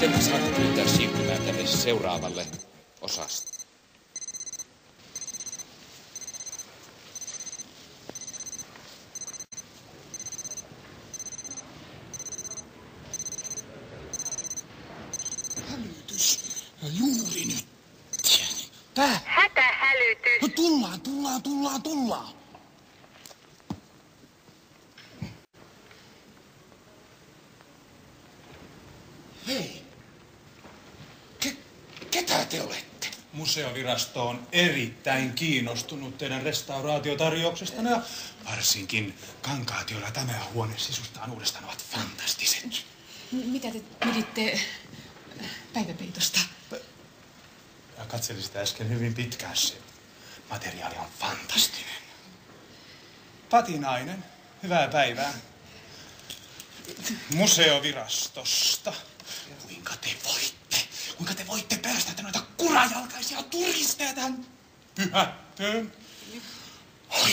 Sitten mä saan pyytää siirtymään tänne seuraavalle osastolle. Hälytys. Juuri nyt. Tää? Hätähälytys. No tullaan. Hei. Ketä te olette? Museovirasto on erittäin kiinnostunut teidän restauraatiotarjouksestanne ja varsinkin kankaat, joilla tämä huone sisustaan uudestaan, ovat fantastiset. Mitä te piditte päiväpeitosta? Ja katselin sitä äsken hyvin pitkään. Se materiaali on fantastinen. Patinainen, hyvää päivää. Museovirastosta. Kuinka te voitte päästää noita kurajalkaisia turisteja tähän pyhättöön? Oi.